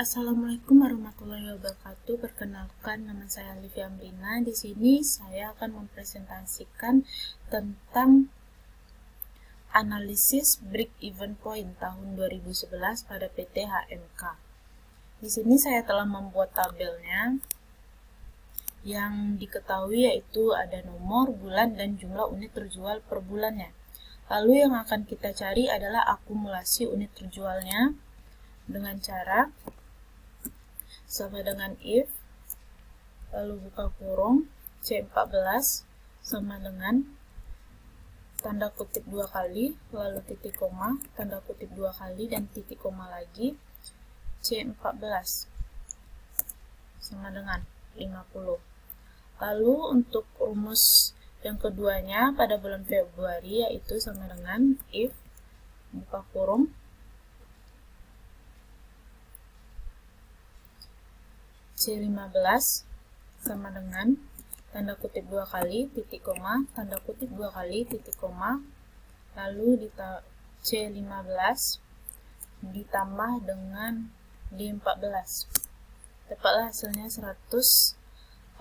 Assalamualaikum warahmatullahi wabarakatuh. Perkenalkan, nama saya Livia Amrina. Di sini saya akan mempresentasikan tentang analisis break-even point tahun 2011 pada PT HMK. Di sini saya telah membuat tabelnya. Yang diketahui yaitu ada nomor, bulan, dan jumlah unit terjual per bulannya. Lalu yang akan kita cari adalah akumulasi unit terjualnya dengan cara sama dengan if, lalu buka kurung, C14 sama dengan tanda kutip 2 kali, lalu titik koma, tanda kutip 2 kali, dan titik koma lagi, C14 sama dengan 50. Lalu untuk rumus yang keduanya pada bulan Februari yaitu sama dengan if, buka kurung, C15 sama dengan tanda kutip 2 kali, titik koma, tanda kutip 2 kali, titik koma, lalu C15 ditambah dengan D14. Dapatlah hasilnya 100.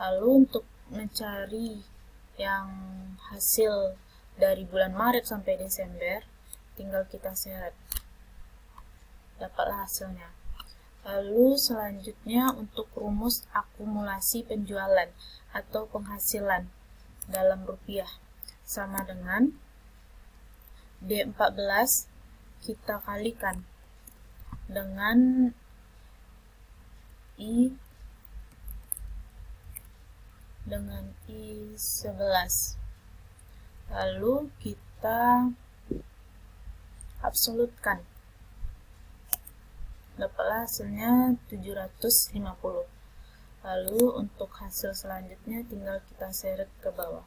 Lalu untuk mencari yang hasil dari bulan Maret sampai Desember, tinggal kita seret. Dapatlah hasilnya. Lalu selanjutnya untuk rumus akumulasi penjualan atau penghasilan dalam rupiah sama dengan D14 kita kalikan dengan I11. Lalu kita absolutkan. Dapatlah hasilnya 750. Lalu untuk hasil selanjutnya tinggal kita seret ke bawah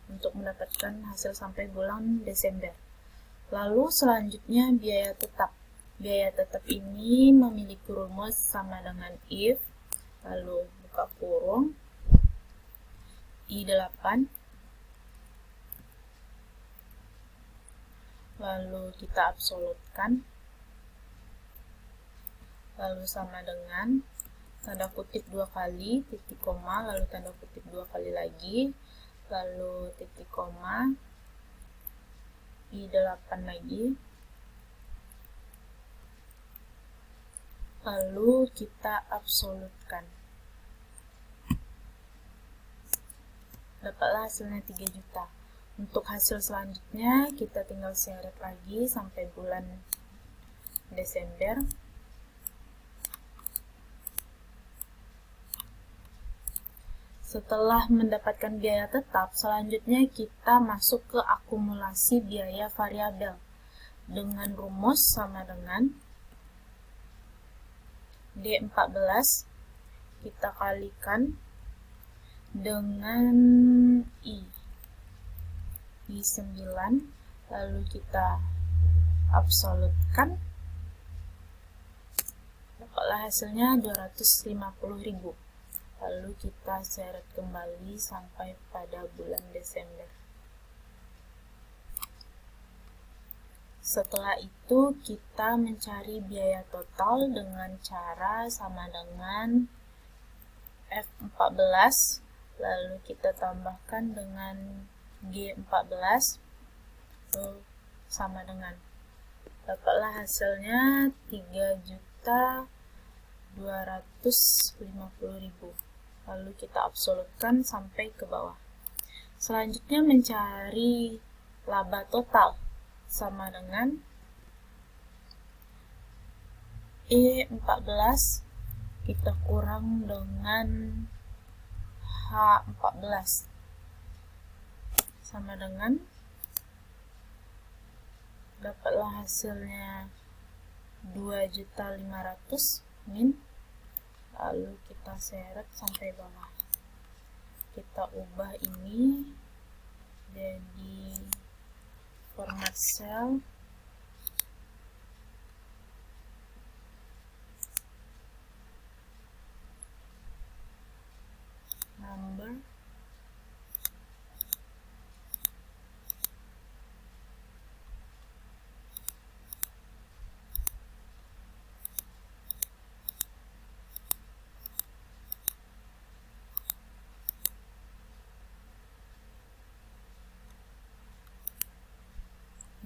untuk mendapatkan hasil sampai bulan Desember. Lalu selanjutnya biaya tetap. Biaya tetap ini memiliki rumus sama dengan if, lalu buka kurung, I8, lalu kita absolutkan, lalu sama dengan tanda kutip 2 kali, titik koma, lalu tanda kutip 2 kali lagi, lalu titik koma, I8 lagi, lalu kita absolutkan. Dapatlah hasilnya 3 juta. Untuk hasil selanjutnya kita tinggal seret lagi sampai bulan Desember. Setelah mendapatkan biaya tetap, selanjutnya kita masuk ke akumulasi biaya variabel dengan rumus sama dengan D14 kita kalikan dengan I9, lalu kita absolutkan. Dapatlah hasilnya 250.000. Lalu kita seret kembali sampai pada bulan Desember. Setelah itu kita mencari biaya total dengan cara sama dengan F14, lalu kita tambahkan dengan G14, lalu sama dengan. Dapatlah hasilnya 3.250.000. Lalu kita absolutkan sampai ke bawah. Selanjutnya mencari laba total sama dengan E14 kita kurang dengan H14 sama dengan, dapatlah hasilnya 2.500.000 min. Lalu kita seret sampai bawah. Kita ubah ini jadi format cell, number,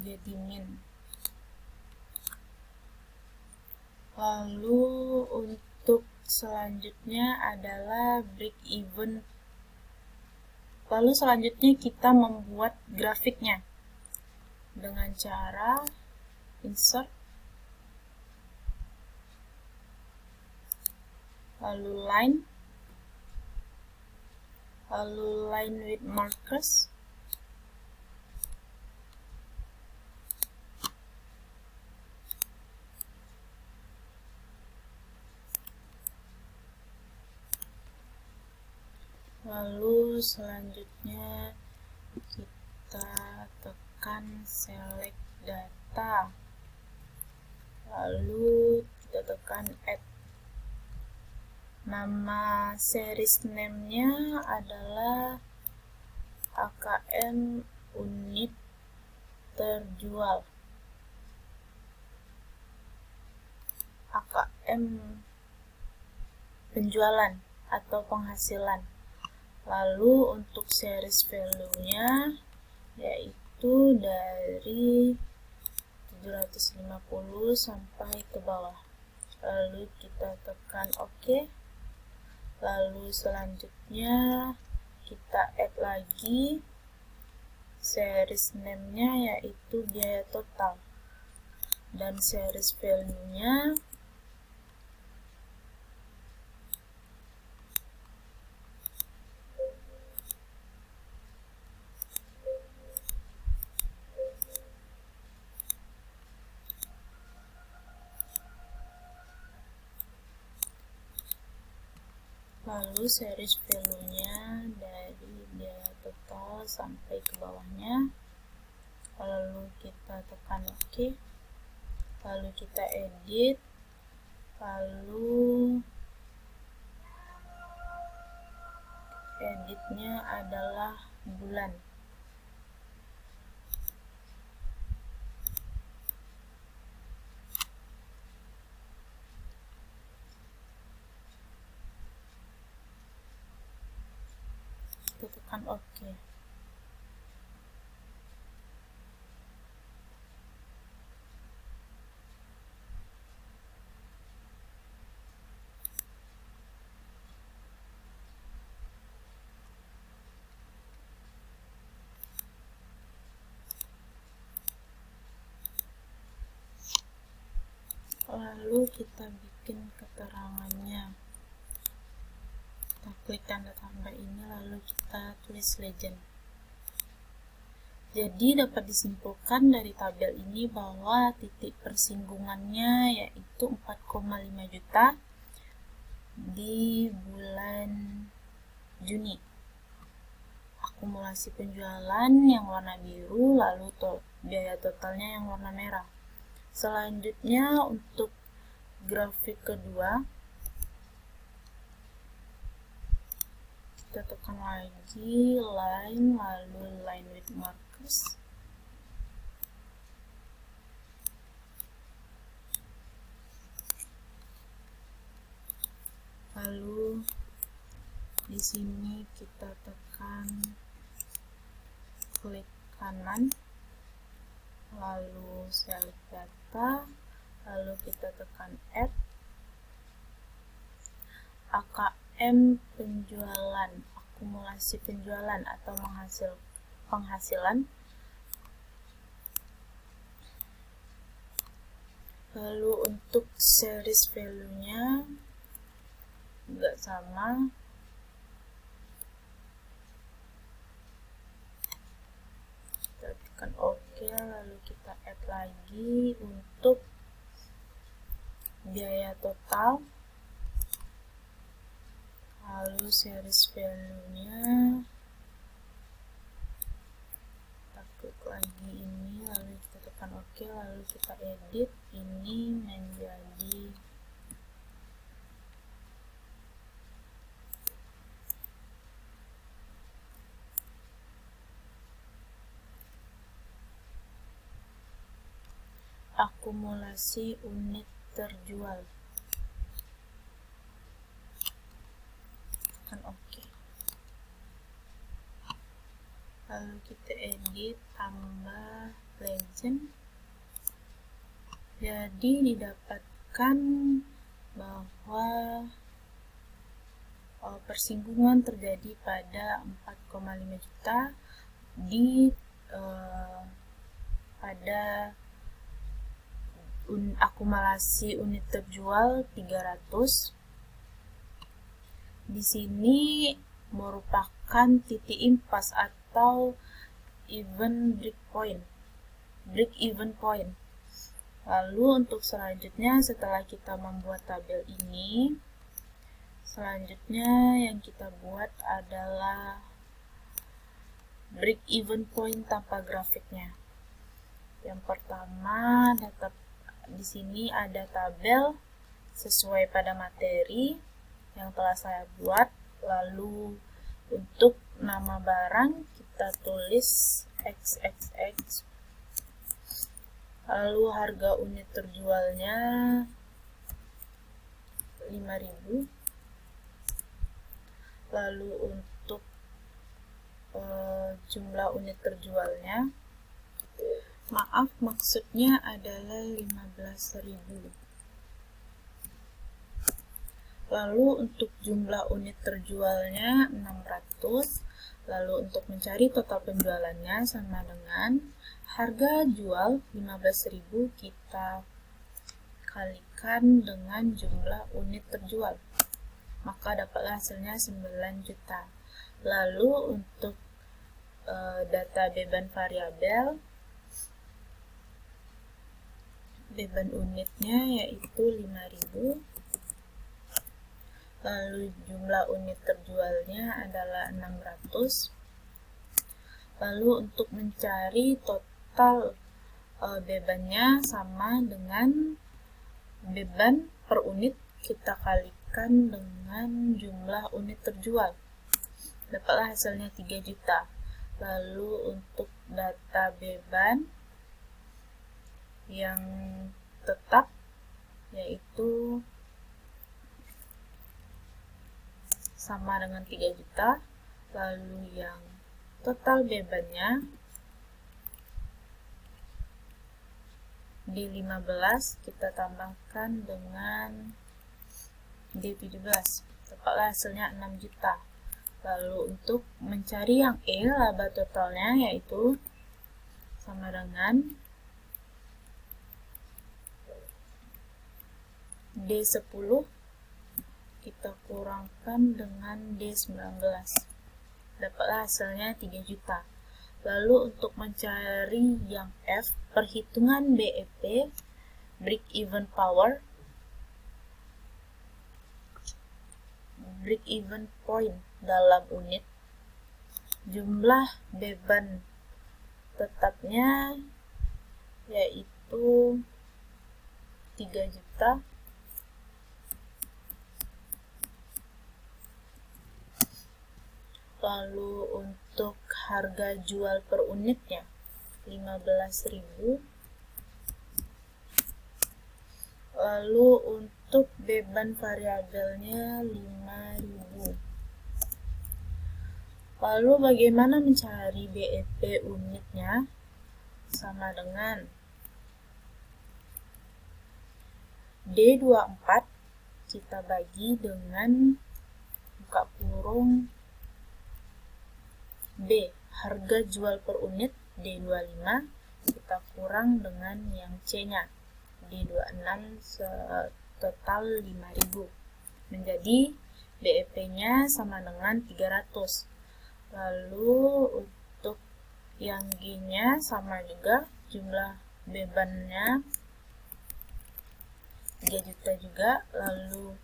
jadi min. Lalu untuk selanjutnya adalah break even. Lalu selanjutnya kita membuat grafiknya dengan cara insert, lalu line with markers, lalu selanjutnya kita tekan select data, lalu kita tekan add. Nama series name-nya adalah AKM unit terjual, AKM penjualan atau penghasilan. Lalu untuk series value-nya yaitu dari 750 sampai ke bawah. Lalu kita tekan OK. Lalu selanjutnya kita add lagi series name-nya yaitu biaya total, dan series value-nya dari biaya total sampai ke bawahnya. Lalu kita tekan OK. Lalu kita edit. Lalu editnya adalah bulan. Kita tekan OK. Lalu kita bikin keterangannya. Kita klik tanda tambah ini, lalu kita tulis legend. Jadi dapat disimpulkan dari tabel ini bahwa titik persinggungannya yaitu 4,5 juta di bulan Juni. Akumulasi penjualan yang warna biru, lalu biaya totalnya yang warna merah. Selanjutnya untuk grafik kedua, kita tekan lagi line, lalu line with markers. Lalu di sini kita tekan klik kanan, lalu select data, lalu kita tekan add. AKM penjualan, akumulasi penjualan atau penghasilan. Lalu untuk series value-nya juga sama. Kita tekan OK, lalu kita add lagi untuk biaya total. Lalu series value-nya kita klik lagi ini, lalu kita tekan OK, lalu kita edit ini menjadi akumulasi unit terjual. Tekan OK. Lalu kita edit, tambah legend. Jadi didapatkan bahwa persinggungan terjadi pada 4,5 juta di pada akumulasi unit terjual 300. Di sini merupakan titik impas atau break even point. Lalu untuk selanjutnya, setelah kita membuat tabel ini, selanjutnya yang kita buat adalah break even point tanpa grafiknya. Yang pertama, di sini ada tabel sesuai pada materi yang telah saya buat. Lalu untuk nama barang kita tulis XXX. Lalu harga unit terjualnya 5.000. Lalu untuk jumlah unit terjualnya, maksudnya adalah 15.000. Lalu untuk jumlah unit terjualnya 600. Lalu untuk mencari total penjualannya sama dengan harga jual 15.000 kita kalikan dengan jumlah unit terjual. Maka dapatlah hasilnya 9 juta. Lalu untuk data beban variabel, beban unitnya yaitu 5.000. Lalu jumlah unit terjualnya adalah 600. Lalu untuk mencari total bebannya sama dengan beban per unit kita kalikan dengan jumlah unit terjual. Dapatlah hasilnya 3 juta. Lalu untuk data beban yang tetap yaitu sama dengan 3 juta. Lalu yang total bebannya D15 kita tambahkan dengan D17. Dapatlah hasilnya 6 juta. Lalu untuk mencari yang E, laba totalnya yaitu sama dengan D10 kita kurangkan dengan D19. Dapatlah hasilnya 3 juta. Lalu untuk mencari yang F, perhitungan BEP, break even point dalam unit, jumlah beban tetapnya yaitu 3 juta. Lalu untuk harga jual per unitnya 15.000. Lalu untuk beban variabelnya 5.000. Lalu bagaimana mencari BEP unitnya? Sama dengan D24 kita bagi dengan buka kurung B, harga jual per unit D25 kita kurang dengan yang C-nya D26 total 5.000. Menjadi BEP-nya sama dengan 300. Lalu untuk yang G-nya sama juga, jumlah bebannya 3 juta juga. Lalu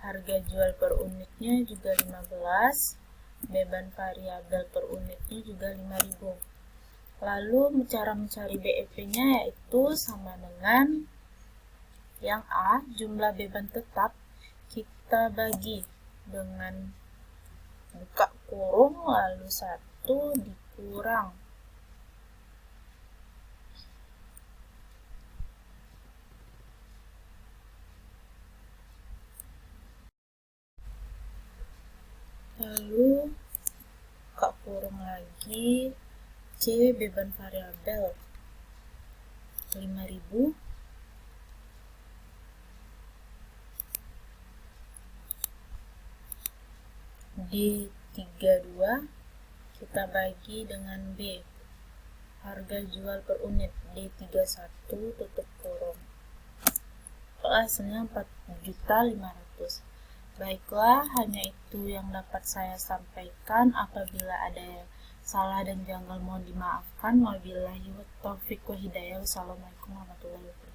harga jual per unitnya juga 15. Beban variabel per unitnya juga 5.000. Lalu cara mencari BEP-nya yaitu sama dengan yang A, jumlah beban tetap kita bagi dengan buka kurung lalu 1 dikurang lalu buka kurung lagi C, beban variabel 5.000 D32 kita bagi dengan B, harga jual per unit D31 tutup kurung, hasilnya 4.500.000. Baiklah, hanya itu yang dapat saya sampaikan. Apabila ada yang salah dan janggal mohon dimaafkan. Wabillahi taufiq wa hidayah. Wassalamualaikum warahmatullahi wabarakatuh.